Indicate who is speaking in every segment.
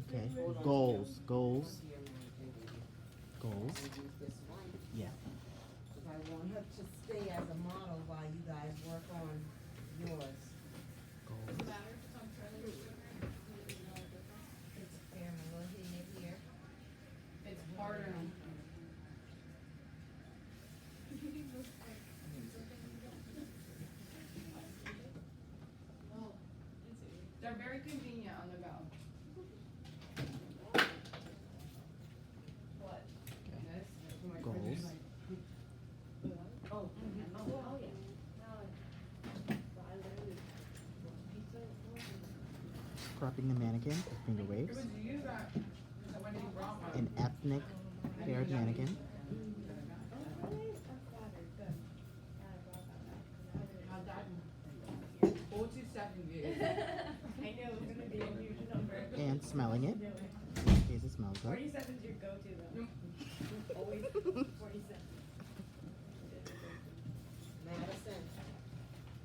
Speaker 1: Okay.
Speaker 2: Hold on to
Speaker 1: Goals.
Speaker 2: your-
Speaker 1: Goals.
Speaker 2: hold on to your mannequin, baby.
Speaker 1: Goals.
Speaker 2: I'm gonna use this one,
Speaker 1: Yeah.
Speaker 2: because I want her to stay as a model while you guys work on yours.
Speaker 1: Goals.
Speaker 2: It's camera, we'll hit it here.
Speaker 3: It's harder. They're very convenient on the go. What? This?
Speaker 1: Goals.
Speaker 3: Oh,
Speaker 1: Cropping the mannequin with finger
Speaker 3: it
Speaker 1: waves.
Speaker 3: was you that, when you brought one.
Speaker 1: An ethnic haired mannequin.
Speaker 3: How'd that? 427 views.
Speaker 4: I know it's gonna be a huge number.
Speaker 1: And smelling it. In case it smells good.
Speaker 4: 47's your go-to though. Always 47.
Speaker 2: Madison,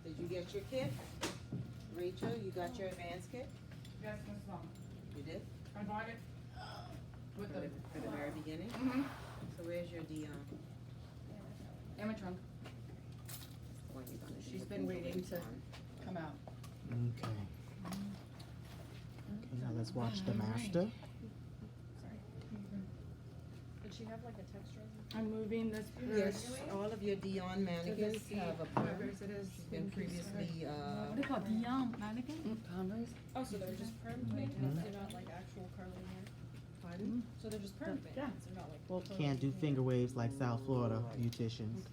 Speaker 2: did you get your kit? Rachel, you got your advanced kit?
Speaker 3: Yes, Miss Long.
Speaker 2: You did?
Speaker 3: I bought it with
Speaker 2: For
Speaker 3: the.
Speaker 2: the very beginning?
Speaker 3: Mm-hmm.
Speaker 2: So where's your Dion?
Speaker 3: In my trunk.
Speaker 2: What you gonna do
Speaker 3: She's
Speaker 2: with
Speaker 3: been
Speaker 2: the
Speaker 3: waiting to
Speaker 2: Dion?
Speaker 3: come out.
Speaker 1: Okay. Okay, now let's watch the master.
Speaker 4: Did she have like a texture?
Speaker 3: I'm moving this.
Speaker 2: Yes, all of your Dion mannequins have a perm.
Speaker 3: Whatever it is.
Speaker 2: She's been previously,
Speaker 5: What do you call Dion mannequin?
Speaker 3: Converse.
Speaker 4: Oh, so they're just perm bands? They're not like actual curly hair?
Speaker 2: pardon?
Speaker 4: So they're just perm bands?
Speaker 3: Yeah.
Speaker 4: They're not like
Speaker 1: Well,
Speaker 4: curly
Speaker 1: can't do
Speaker 4: hair.
Speaker 1: finger waves like South Florida beauticians.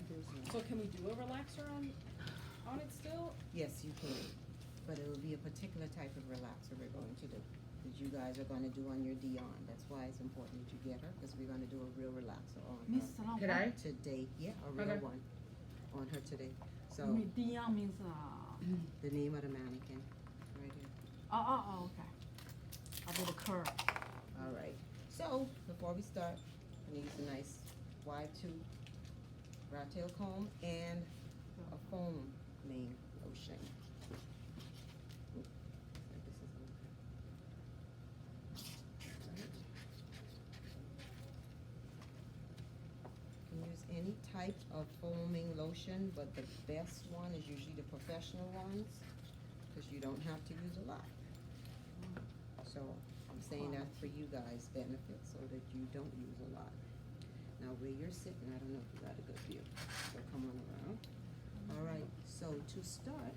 Speaker 4: So can we do a relaxer on it still?
Speaker 2: Yes, you can, but it will be a particular type of relaxer we're going to do, that you guys are gonna do on your Dion. That's why it's important that you get her, because we're gonna do a real relaxer on
Speaker 5: Miss
Speaker 2: her
Speaker 5: Salon.
Speaker 3: Could I?
Speaker 2: today. Yeah, a real
Speaker 3: Okay.
Speaker 2: one on her today. So,
Speaker 5: Dion means
Speaker 2: the name of the mannequin, right here.
Speaker 5: oh, okay. I did a curve.
Speaker 2: All right, so before we start, I need a nice wide tooth rat tail comb and a foam name lotion. Oop, this is okay. You can use any type of foaming lotion, but the best one is usually the professional ones, because you don't have to use a lot. So I'm saying that for you guys' benefit, so that you don't use a lot. Now where you're sitting, I don't know if you got a good view, so come on around. All right, so to start,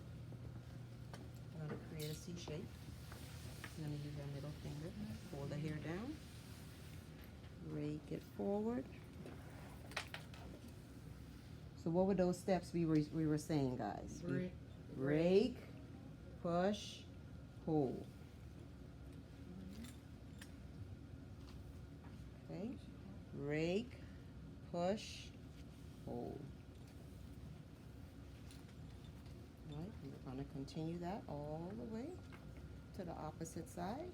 Speaker 2: I'm gonna create a C shape. I'm gonna use your middle finger, pull the hair down, rake it forward. So what were those steps we were saying, guys? Rake, push, pull. Okay, rake, push, pull. All right, we're gonna continue that all the way to the opposite side.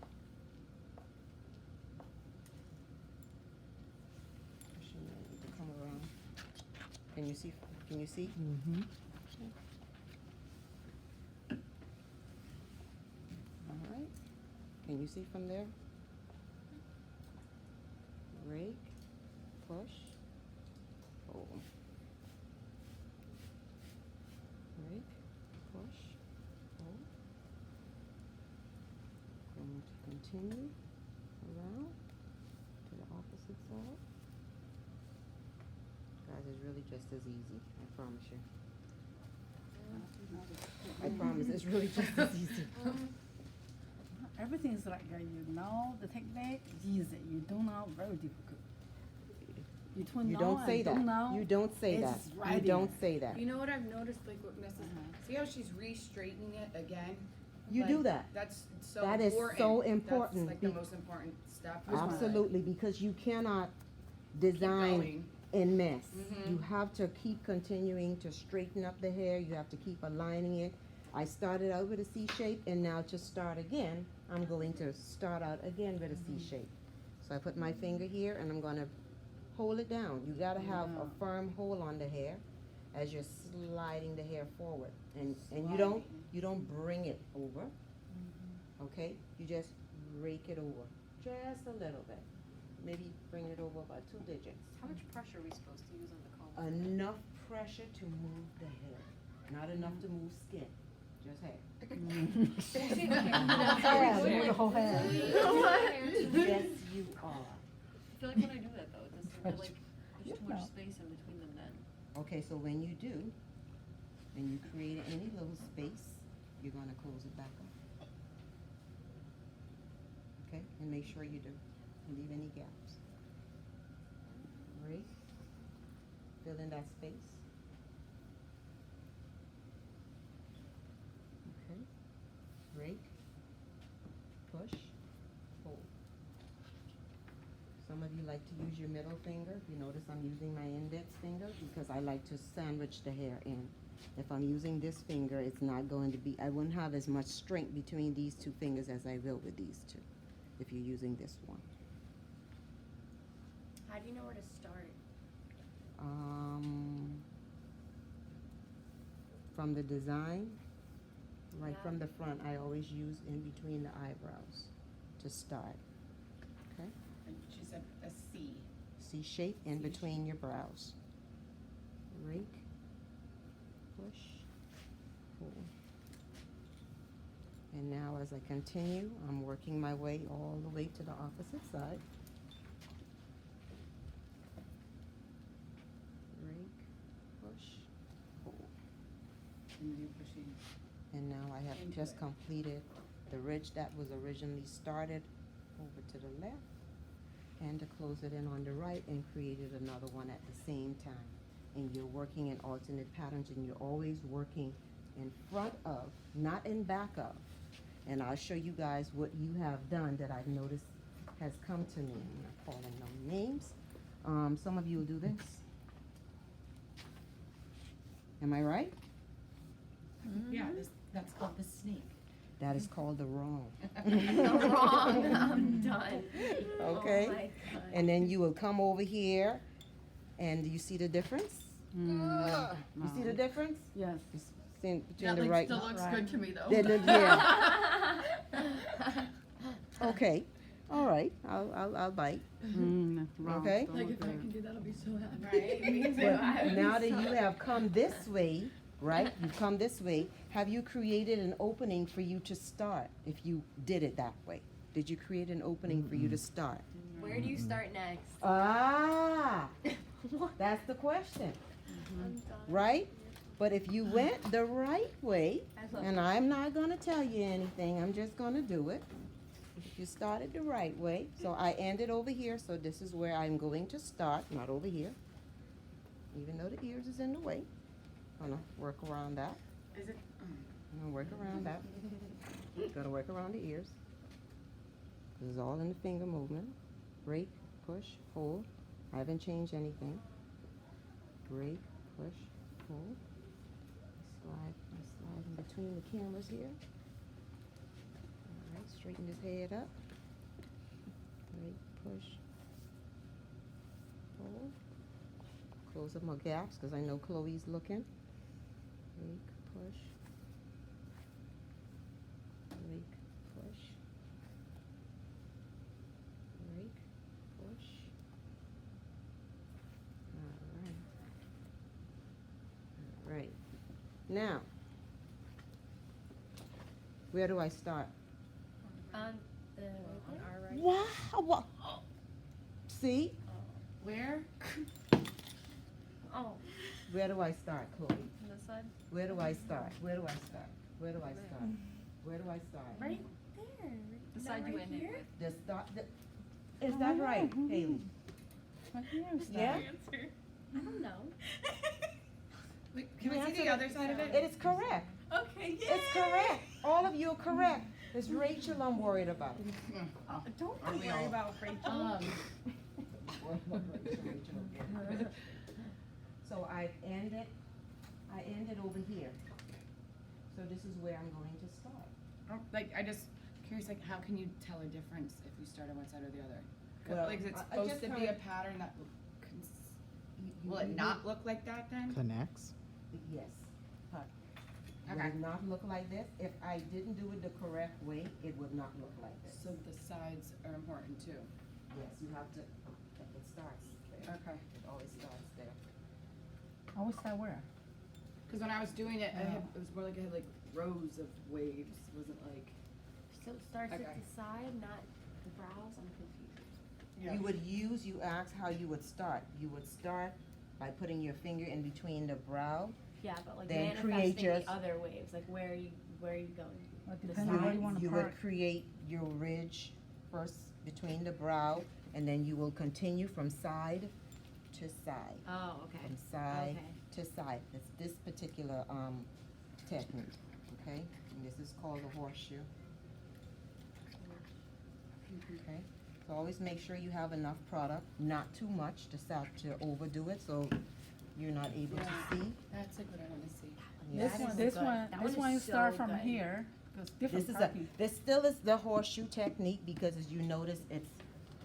Speaker 2: Pushing it to come around. Can you see? Can you see?
Speaker 1: Mm-hmm.
Speaker 2: All right. Can you see from there? Rake, push, pull. Rake, push, pull. Going to continue around to the opposite side. Guys, it's really just as easy, I promise you. I promise, it's really just as easy.
Speaker 5: Everything is like you know the technique easy. You don't know very difficult. Between
Speaker 2: You
Speaker 5: know
Speaker 2: don't say
Speaker 5: and
Speaker 2: that.
Speaker 5: don't know,
Speaker 2: You don't say that.
Speaker 5: it's
Speaker 2: You
Speaker 5: right
Speaker 2: don't
Speaker 5: there.
Speaker 2: say that.
Speaker 3: You know what I've noticed, like with Mrs. See how she's re-straightening it again?
Speaker 2: You do that.
Speaker 3: That's so
Speaker 2: That is
Speaker 3: important.
Speaker 2: so important.
Speaker 3: That's like the most important step.
Speaker 2: Absolutely, because you cannot
Speaker 3: Keep
Speaker 2: design
Speaker 3: going.
Speaker 2: in mess.
Speaker 3: Mhm.
Speaker 2: You have to keep continuing to straighten up the hair. You have to keep aligning it. I started out with a C shape, and now to start again, I'm going to start out again with a C shape. So I put my finger here, and I'm gonna hold it down. You gotta have a firm hold on the hair as you're sliding the hair forward, and you don't bring it over. Okay, you just rake it over. Just a little bit. Maybe bring it over about 2 digits.
Speaker 4: How much pressure are we supposed to use on the comb?
Speaker 2: Enough pressure to move the hair, not enough to move skin, just hair.
Speaker 5: Move the whole head.
Speaker 2: Yes, you are.
Speaker 4: I feel like when I do that though, it doesn't feel like there's too much
Speaker 5: No.
Speaker 4: space in between them then.
Speaker 2: Okay, so when you do, and you create any little space, you're gonna close it back up. Okay, and make sure you do, leave any gaps. Right? Fill in that space. Okay, rake, push, hold. Some of you like to use your middle finger. You notice I'm using my index finger because I like to sandwich the hair in. If I'm using this finger, it's not going to be, I wouldn't have as much strength between these two fingers as I will with these two, if you're using this one.
Speaker 4: How do you know where to start?
Speaker 2: From the design, right
Speaker 4: Yeah.
Speaker 2: from the front, I always use in between the eyebrows to start. Okay?
Speaker 3: And she said a C.
Speaker 2: C shape in between your brows. Rake, push, pull. And now as I continue, I'm working my way all the way to the opposite side. Rake, push, pull.
Speaker 3: And you're pushing.
Speaker 2: And now I have
Speaker 3: Into
Speaker 2: just
Speaker 3: it.
Speaker 2: completed the ridge that was originally started over to the left, and to close it in on the right and created another one at the same time. And you're working in alternate patterns, and you're always working in front of, not in back of. And I'll show you guys what you have done that I've noticed has come to me. I'm not calling no names. Some of you will do this. Am I right?
Speaker 3: Yeah, that's called the snake.
Speaker 2: That is called the wrong.
Speaker 4: Wrong, I'm done.
Speaker 2: Okay?
Speaker 4: Oh my God.
Speaker 2: And then you will come over here, and do you see the difference? You see the difference?
Speaker 5: Yes.
Speaker 2: You see between the right.
Speaker 3: Still looks good to me though.
Speaker 2: Yeah. Okay. All right. I'll bite.
Speaker 5: Wrong.
Speaker 2: Okay.
Speaker 5: Don't look good.
Speaker 3: do that, I'll be so happy.
Speaker 4: Right, me too.
Speaker 2: But now that you have come this way, right? You've come this way. Have you created an opening for you to start? If you did it that way, did you create an opening for you to start?
Speaker 4: Where do you start next?
Speaker 2: Ah, that's the question,
Speaker 4: I'm done.
Speaker 2: right? But if you went the right way,
Speaker 4: I love
Speaker 2: and I'm not gonna tell you anything, I'm just gonna do it. If you started the right way, so I ended over here, so this is where I'm going to start, not over here. Even though the ears is in the way, gonna work around that.
Speaker 3: Is it?
Speaker 2: I'm gonna work around that. Gonna work around the ears. This is all in the finger movement. Break, push, hold. I haven't changed anything. Break, push, hold. I slide in between the cameras here. All right, straighten his head up. Break, push, hold. Close up my gaps because I know Chloe's looking. Break, push. Break, push. Break, push. All right. Now, where do I start?
Speaker 4: On our right.
Speaker 2: Wow. See?
Speaker 3: Where?
Speaker 4: Oh,
Speaker 2: Where do I start, Chloe?
Speaker 4: on this side?
Speaker 2: Where do I start? Where do I start? Where do I start? Where do I start?
Speaker 4: Right there.
Speaker 3: The side you ended with.
Speaker 2: The start. Is that right, Haley?
Speaker 5: Right here,
Speaker 2: Yeah?
Speaker 4: I don't know.
Speaker 3: Wait,
Speaker 2: You
Speaker 3: can I see
Speaker 2: answered
Speaker 3: the other side of it?
Speaker 2: It is correct.
Speaker 3: Okay, yay!
Speaker 2: It's correct. All of you are correct. It's Rachel I'm worried about.
Speaker 3: Don't
Speaker 5: Aren't we
Speaker 3: worry
Speaker 5: all?
Speaker 3: about Rachel.
Speaker 2: So I ended over here. So this is where I'm going to start.
Speaker 3: Like, I just curious, like, how can you tell a difference if you start on one side or the other?
Speaker 2: Well,
Speaker 3: Like, is it
Speaker 2: I
Speaker 3: supposed
Speaker 2: just
Speaker 3: to be
Speaker 2: kinda-
Speaker 3: a pattern that will it not look like that then?
Speaker 1: Connects.
Speaker 2: Yes. Would
Speaker 3: Okay.
Speaker 2: it not look like this? If I didn't do it the correct way, it would not look like this.
Speaker 3: So the side sides are important too.
Speaker 2: Yes, you have to, it starts there.
Speaker 3: Okay.
Speaker 2: It always starts there.
Speaker 5: Always start where?
Speaker 3: Because when I was doing it,
Speaker 5: Yeah.
Speaker 3: it was more like I had like rows of waves. It wasn't like.
Speaker 6: So it starts
Speaker 3: Okay.
Speaker 6: at the side, not the brows? I'm confused.
Speaker 3: Yeah.
Speaker 2: You would use, you asked how you would start. You would start by putting your finger in between the brow.
Speaker 6: Yeah, but like
Speaker 2: Then create
Speaker 6: manifesting
Speaker 2: yours.
Speaker 6: the other waves, like where are you going?
Speaker 5: Well,
Speaker 6: The
Speaker 5: depending on where you
Speaker 6: sides?
Speaker 5: wanna
Speaker 2: You
Speaker 5: park.
Speaker 2: would create your ridge first between the brow, and then you will continue from side to side.
Speaker 6: Oh, okay.
Speaker 2: From side
Speaker 6: Okay.
Speaker 2: to side. It's this particular technique, okay? And this is called a horseshoe. Okay? So always make sure you have enough product, not too much to start to overdo it, so you're not able to see.
Speaker 3: That's like what I want to see.
Speaker 2: Yes.
Speaker 6: That is
Speaker 5: This
Speaker 6: good.
Speaker 5: one,
Speaker 6: That
Speaker 5: this
Speaker 6: one is
Speaker 5: one you
Speaker 6: so
Speaker 5: start from
Speaker 6: good.
Speaker 5: here, because
Speaker 2: This
Speaker 5: different
Speaker 2: is
Speaker 5: parking.
Speaker 2: this still is the horseshoe technique, because as you notice, it's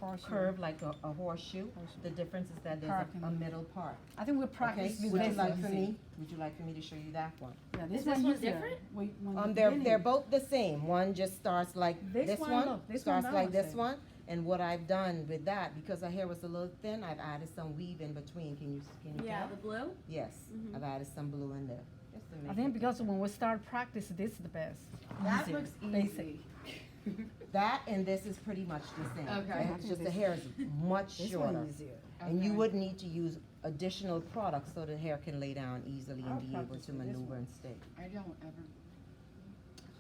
Speaker 5: Horseshoe.
Speaker 2: curved like a horseshoe.
Speaker 5: Horseshoe.
Speaker 2: The difference is that there's
Speaker 5: Parking.
Speaker 2: a middle part.
Speaker 5: I think we
Speaker 2: Okay,
Speaker 5: practice with
Speaker 2: would you
Speaker 5: this
Speaker 2: like
Speaker 5: one,
Speaker 2: for
Speaker 5: see.
Speaker 2: me, would you like for me to show you that one?
Speaker 5: Yeah,
Speaker 6: Is
Speaker 5: this
Speaker 6: this
Speaker 5: one
Speaker 6: one
Speaker 5: easier.
Speaker 6: different?
Speaker 5: When
Speaker 2: They're
Speaker 5: beginning-
Speaker 2: both the same. One just starts like
Speaker 5: This
Speaker 2: this
Speaker 5: one,
Speaker 2: one,
Speaker 5: look, this one,
Speaker 2: starts
Speaker 5: that
Speaker 2: like
Speaker 5: one
Speaker 2: this
Speaker 5: same.
Speaker 2: one. And what I've done with that, because her hair was a little thin, I've added some weave in between. Can you
Speaker 6: Yeah,
Speaker 2: tell?
Speaker 6: the blue?
Speaker 2: Yes,
Speaker 6: Mhm.
Speaker 2: I've added some blue in there. Just to
Speaker 5: I
Speaker 2: make
Speaker 5: think
Speaker 2: it
Speaker 5: because when we start practice, this is the best.
Speaker 3: That
Speaker 5: Easier,
Speaker 3: looks
Speaker 5: basic.
Speaker 3: easy.
Speaker 2: that and this is pretty much the same.
Speaker 3: Okay.
Speaker 2: It's just the hair is much
Speaker 5: This
Speaker 2: shorter.
Speaker 5: one easier.
Speaker 2: And you
Speaker 3: Okay.
Speaker 2: would need to use additional products so the hair can lay down easily
Speaker 5: I'll
Speaker 2: and be able
Speaker 5: practice
Speaker 2: to
Speaker 5: with this
Speaker 2: maneuver
Speaker 5: one.
Speaker 2: and stay.
Speaker 3: I don't ever.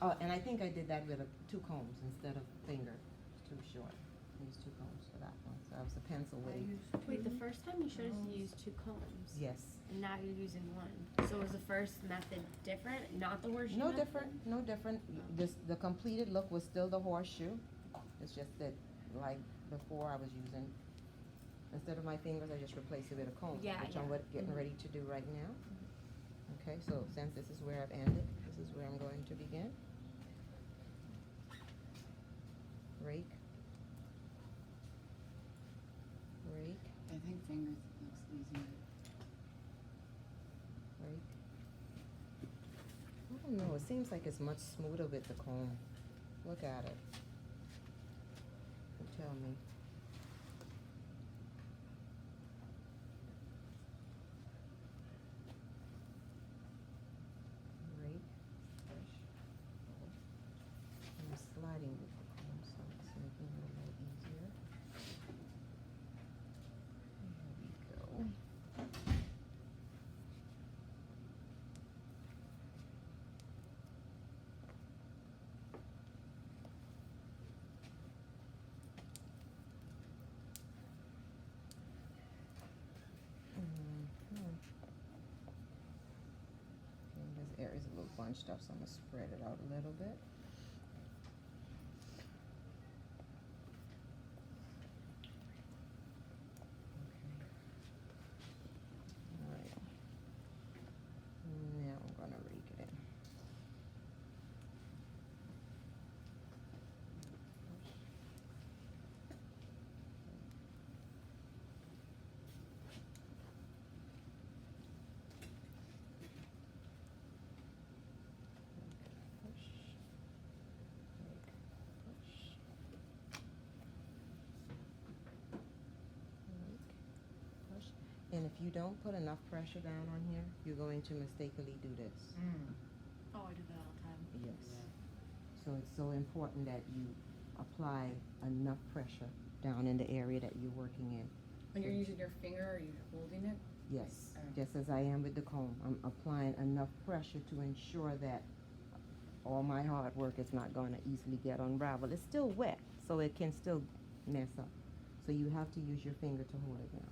Speaker 2: Oh, and I think I did that with two combs instead of finger. It's too short. I used two combs for that one. So I was a pencil wave.
Speaker 6: Wait, the first time you showed us you used 2 combs.
Speaker 2: Yes.
Speaker 6: And now you're using 1. So was the first method different? Not the horseshoe
Speaker 2: No
Speaker 6: method?
Speaker 2: different, no different. The completed look was still the horseshoe. It's just that, like before, I was using, instead of my fingers, I just replaced it with a comb,
Speaker 6: Yeah,
Speaker 2: which
Speaker 6: yeah.
Speaker 2: I'm getting
Speaker 6: Mhm.
Speaker 2: ready to do right now. Okay, so since this is where I've ended, this is where I'm going to begin. Rake. Rake,
Speaker 3: I think fingers looks easier.
Speaker 2: rake. I don't know, it seems like it's much smoother with the comb. Look at it. You tell me. Rake, push, pull. I'm sliding with the comb, so it's making it a little easier. There we go. Mhm. Okay, this area's a little bunched up, so I'm gonna spread it out a little bit. Okay. Alright. Now I'm gonna rake it in. Push. Rake, push. Rake, push. And if you don't put enough pressure down on here, you're going to mistakenly do this.
Speaker 6: Oh, I do that all the time.
Speaker 2: Yes. So it's so important that you apply enough pressure down in the area that you're working in.
Speaker 3: When you're using your finger, are you holding it?
Speaker 2: Yes,
Speaker 3: Oh.
Speaker 2: just as I am with the comb. I'm applying enough pressure to ensure that all my hard work is not going to easily get unraveled. It's still wet, so it can still mess up. So you have to use your finger to hold it down.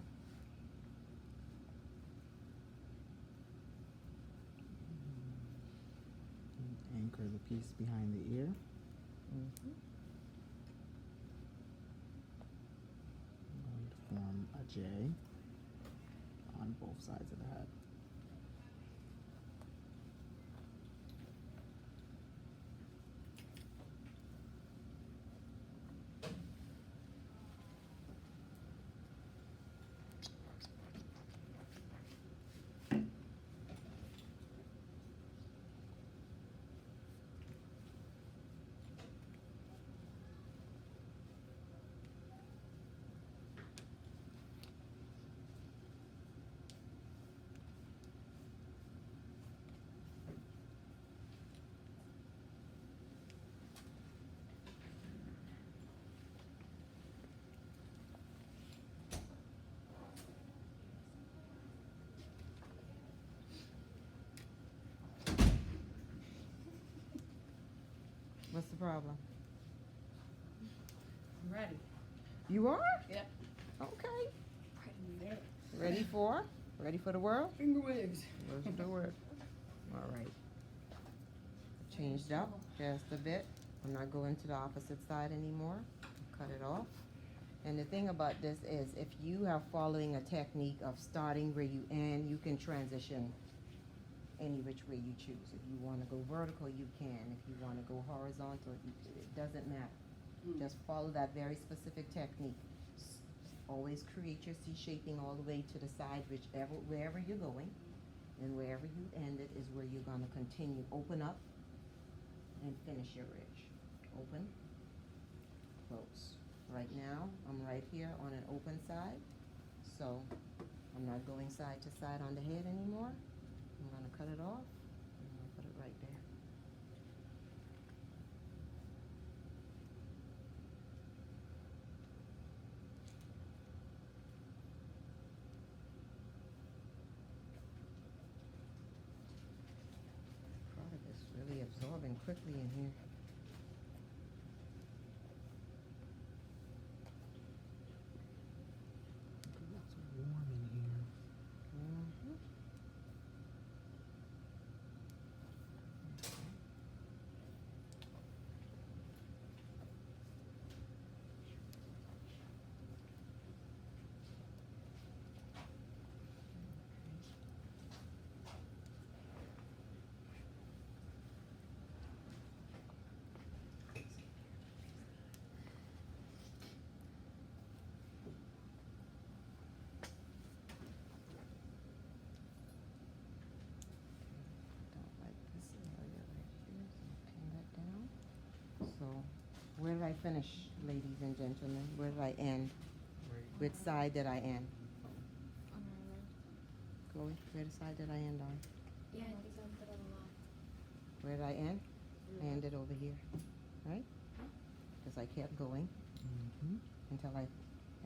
Speaker 1: And anchor the piece behind the ear.
Speaker 2: Mhm.
Speaker 1: I'm going to form a J on both sides of the head.
Speaker 2: problem?
Speaker 3: I'm ready.
Speaker 2: You are?
Speaker 3: Yep.
Speaker 2: Okay. Ready for? Ready for the world?
Speaker 3: Finger waves.
Speaker 2: Ready for the world. All right. Changed up just a bit. I'm not going to the opposite side anymore. Cut it off. And the thing about this is, if you are following a technique of starting where you end, you can transition any which way you choose. If you want to go vertical, you can. If you want to go horizontal, it doesn't matter. Just follow that very specific technique. Always create your C shaping all the way to the side, wherever you're going, and wherever you end it is where you're gonna continue. Open up and finish your ridge. Open, close. Right now, I'm right here on an open side, so I'm not going side to side on the head anymore. I'm gonna cut it off, and I'm gonna put it right there. Product is really absorbing quickly in here.
Speaker 1: It's warm in here.
Speaker 2: Mhm. Don't like this area right here, so pin that down. So, where did I finish, ladies and gentlemen? Where did I end? Which side did I end? Chloe, where the side did I end on?
Speaker 6: Yeah, I think I'm put on the left.
Speaker 2: Where did I end? I ended over here, right? Because I kept going
Speaker 1: Mm-hmm.
Speaker 2: until I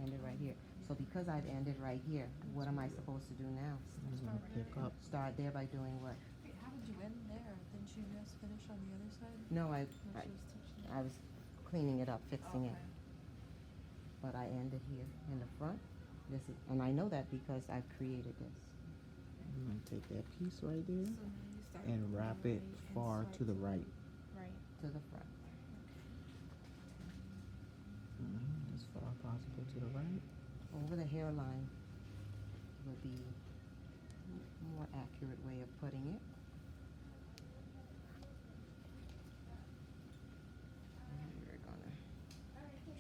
Speaker 2: ended right here. So because I've ended right here, what am I supposed to do now?
Speaker 1: I'm gonna pick up.
Speaker 2: Start there by doing what?
Speaker 7: Wait, how did you end there? Didn't you just finish on the other side?
Speaker 2: No,
Speaker 7: Or she was touching it?
Speaker 2: I was cleaning it up, fixing it.
Speaker 7: Okay.
Speaker 2: But I ended here in the front. This is, and I know that because I've created this.
Speaker 1: I'm gonna take that piece right there
Speaker 7: So now you start
Speaker 1: and
Speaker 7: from the
Speaker 1: wrap it
Speaker 7: right and
Speaker 1: far
Speaker 7: swipe
Speaker 1: to the right.
Speaker 7: Right.
Speaker 2: To the front.
Speaker 1: As far as possible to the right.
Speaker 2: Over the hairline would be a more accurate way of putting it. And we're gonna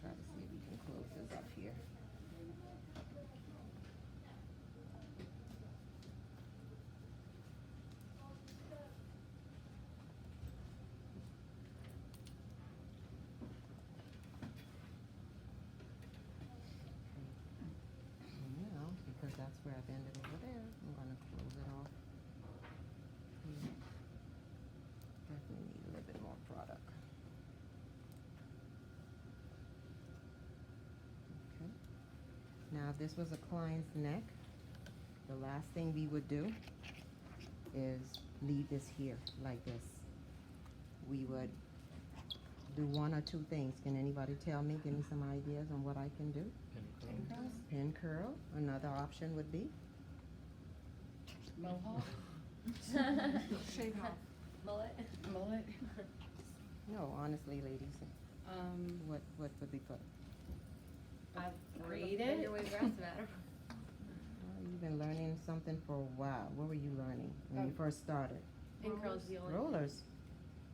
Speaker 2: try to see if we can close this up here. And now, because that's where I've ended over there, I'm gonna close it off here. Definitely need a little bit more product. Okay. Now, if this was a client's neck, the last thing we would do is leave this here like this. We would do one or two things. Can anybody tell me, give me some ideas on what I can do? Pin curl. Another option would be
Speaker 3: Mohawk.
Speaker 7: Shave it off.
Speaker 6: Mullet.
Speaker 3: Mullet.
Speaker 2: no. Honestly, ladies, what would we put?
Speaker 3: Braided.
Speaker 6: Your waves rest matter.
Speaker 2: You've been learning something for a while. What were you learning when you first started?
Speaker 6: Pin curls the only.
Speaker 2: Rollers.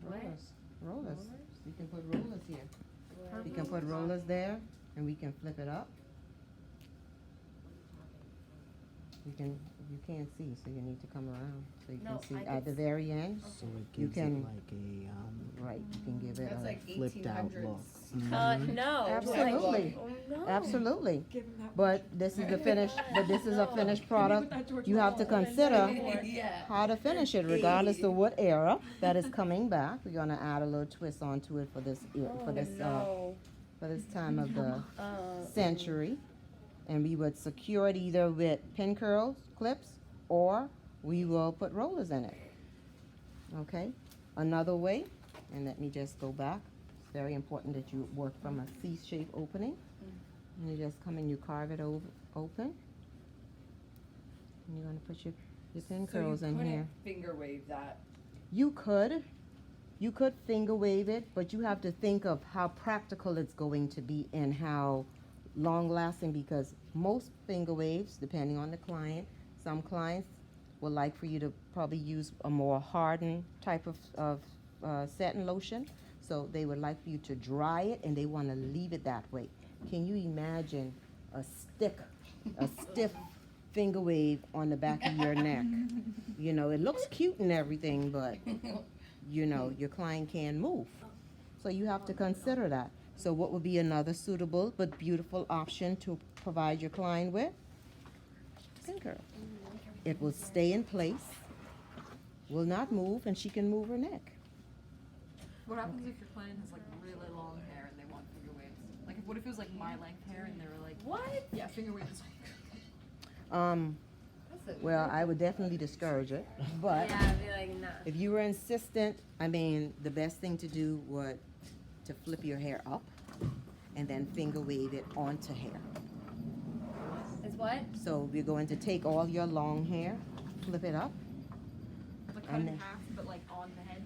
Speaker 6: What?
Speaker 2: Rollers.
Speaker 6: Rollers?
Speaker 2: We can put rollers here.
Speaker 6: What?
Speaker 2: We can put rollers there, and we can flip it up. You can't see, so you need to come around, so you
Speaker 6: No,
Speaker 2: can see
Speaker 6: I
Speaker 2: at the
Speaker 6: can
Speaker 2: very end.
Speaker 1: So it
Speaker 2: You
Speaker 1: gives
Speaker 2: can-
Speaker 1: it like a
Speaker 2: Right, you can give it
Speaker 3: That's
Speaker 2: a
Speaker 3: like
Speaker 1: flipped out
Speaker 3: 1800s.
Speaker 1: look.
Speaker 6: No.
Speaker 2: Absolutely.
Speaker 6: Oh, no.
Speaker 2: Absolutely.
Speaker 7: Give him that
Speaker 2: But this is the finished. But this is a finished product. You have to consider
Speaker 3: Yeah.
Speaker 2: how to finish it, regardless of what era that is coming back. We're gonna add a little twist onto it for this for this time of the century, and we would secure it either with pin curls, clips, or we will put rollers in it. Okay. Another way, and let me just go back very important that you work from a C-shaped opening. And you just come and you carve it open. And you're gonna put your pin curls in here.
Speaker 4: Finger wave that.
Speaker 2: You could finger wave it, but you have to think of how practical it's going to be and how long lasting, because most finger waves, depending on the client, some clients would like for you to probably use a more hardened type of satin lotion. So they would like for you to dry it and they want to leave it that way. Can you imagine a stiff finger wave on the back of your neck? You know, it looks cute and everything, but you know, your client can't move. So you have to consider that. So what would be another suitable but beautiful option to provide your client with? Pin curl. It will stay in place, will not move, and she can move her neck.
Speaker 7: What happens if your client has like really long hair and they want finger waves? Like, what if it was like my length hair and they were like,
Speaker 6: What?
Speaker 7: yeah, finger waves.
Speaker 2: Well, I would definitely discourage it, but
Speaker 6: Yeah, I'd be like, nah.
Speaker 2: if you were insistent, I mean, the best thing to do would to flip your hair up and then finger wave it onto hair.
Speaker 6: It's what?
Speaker 2: So we're going to take all your long hair, flip it up.
Speaker 7: Like cut
Speaker 2: And
Speaker 7: it in
Speaker 2: then-
Speaker 7: half, but like on the head.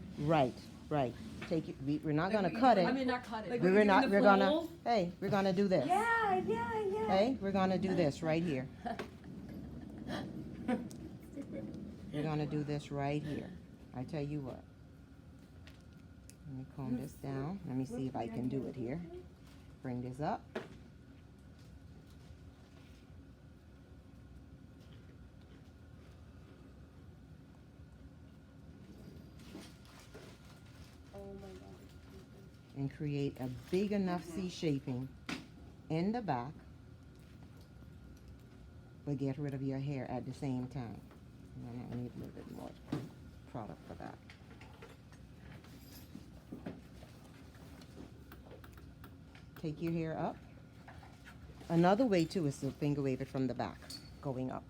Speaker 2: Right. Take it. We're not gonna cut it.
Speaker 7: I mean, not cut it.
Speaker 4: Like
Speaker 2: We're
Speaker 4: when you're
Speaker 2: not.
Speaker 4: doing the
Speaker 2: We're gonna.
Speaker 4: fold?
Speaker 2: Hey, we're gonna do this.
Speaker 6: Yeah.
Speaker 2: Hey, we're gonna do this right here. We're gonna do this right here. I tell you what. Let me comb this down. Let me see if I can do it here. Bring this up.
Speaker 6: Oh my god.
Speaker 2: And create a big enough C shaping in the back, but get rid of your hair at the same time. And I need a little bit more product for that. Take your hair up. Another way too is to finger wave it from the back, going up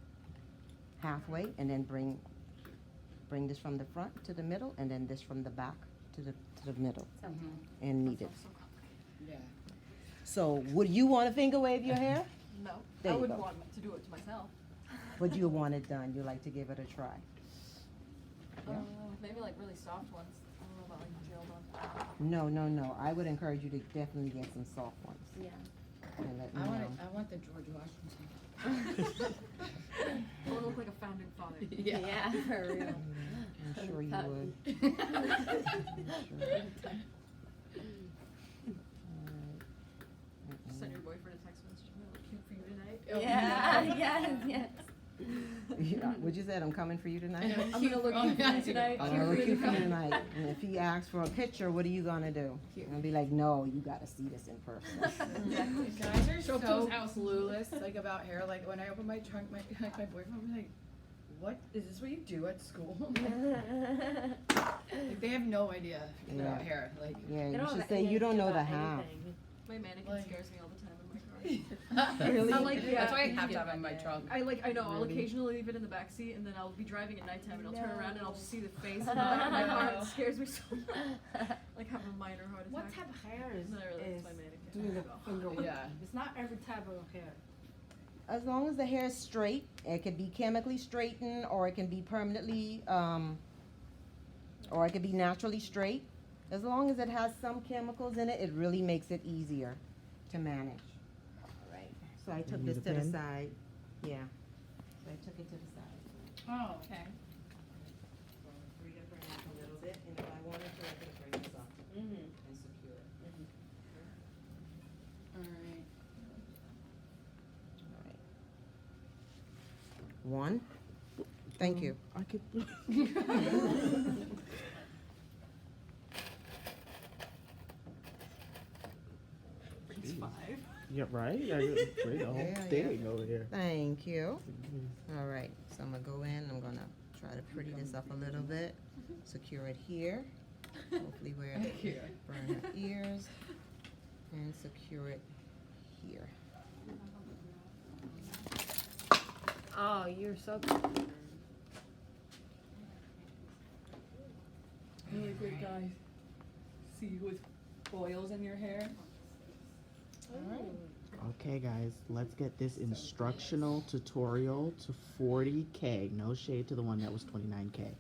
Speaker 2: halfway, and then bring this from the front to the middle, and then this from the back to the middle, and knead it.
Speaker 3: Yeah.
Speaker 2: So, would you want to finger wave your hair?
Speaker 7: No,
Speaker 2: There
Speaker 7: I
Speaker 2: you
Speaker 7: wouldn't
Speaker 2: go.
Speaker 7: want to do it to myself.
Speaker 2: But you want it done. You like to give it a try. Yeah.
Speaker 7: Maybe like really soft ones. I don't know about like gelled on.
Speaker 2: No. I would encourage you to definitely get some soft ones.
Speaker 6: Yeah.
Speaker 2: And let me
Speaker 3: I
Speaker 2: know.
Speaker 3: want the George Washington.
Speaker 7: I want to look like a founding father.
Speaker 6: Yeah, for real.
Speaker 2: I'm sure you would.
Speaker 7: Send your boyfriend a text message. "I'm gonna look cute for you tonight."
Speaker 6: Yes.
Speaker 2: Yeah, what you said? I'm coming for you tonight.
Speaker 7: I'm gonna look cute for you tonight.
Speaker 2: I'm gonna look cute for you tonight. And if he asks for a picture, what are you gonna do? You're gonna be like, no, you gotta see this in person.
Speaker 3: Guys are
Speaker 7: Show up to
Speaker 3: so
Speaker 7: his house.
Speaker 3: clueless, like, about hair. Like, when I open my trunk, my boyfriend will be like, what, is this what you do at school? Like, they have no idea about
Speaker 2: Yeah.
Speaker 3: hair, like.
Speaker 2: Yeah,
Speaker 6: They
Speaker 2: you
Speaker 6: don't
Speaker 2: should
Speaker 6: have
Speaker 2: say
Speaker 6: any
Speaker 2: you don't
Speaker 6: idea
Speaker 2: know the
Speaker 6: about
Speaker 2: half.
Speaker 6: anything.
Speaker 7: My mannequin
Speaker 3: Like-
Speaker 7: scares me all the time in my car.
Speaker 3: Really?
Speaker 7: I like-
Speaker 3: That's why I
Speaker 7: yeah.
Speaker 3: have to have it in my trunk.
Speaker 7: I know. I'll
Speaker 2: Really?
Speaker 7: occasionally leave it in the back seat, and then I'll be driving at nighttime, and I'll turn around and I'll just see the face in the back of my car. It scares me so much. Like have a minor heart attack.
Speaker 4: What type of hair is
Speaker 7: No, really, it's my
Speaker 4: doing
Speaker 7: mannequin.
Speaker 4: the finger wave?
Speaker 3: Yeah.
Speaker 4: It's not every type of hair.
Speaker 2: As long as the hair is straight, it can be chemically straightened, or it can be permanently, or it can be naturally straight. As long as it has some chemicals in it, it really makes it easier to manage.
Speaker 6: Right.
Speaker 2: So I took
Speaker 1: need
Speaker 2: this
Speaker 1: a
Speaker 2: to the
Speaker 1: pen?
Speaker 2: side. Yeah. So I took it to the side.
Speaker 4: Oh, okay.
Speaker 2: So I'm free to bring it a little bit, and if I wanted to, I could bring this up
Speaker 6: Mm-hmm.
Speaker 2: and secure it.
Speaker 3: Alright.
Speaker 2: All right. One. Thank you.
Speaker 1: I could.
Speaker 7: It's 5.
Speaker 1: Yeah, right? I could bring the whole
Speaker 2: Yeah,
Speaker 1: thing over here.
Speaker 2: Thank you. All right, so I'm gonna go in, I'm gonna try to pretty this up a little bit, secure it here, hopefully where it burn her ears, and secure it here.
Speaker 6: Oh, you're so.
Speaker 7: Really great guy. See who is
Speaker 3: oils in your hair. Alright.
Speaker 1: Okay, guys, let's get this instructional tutorial to 40K. No shade to the one that was 29K.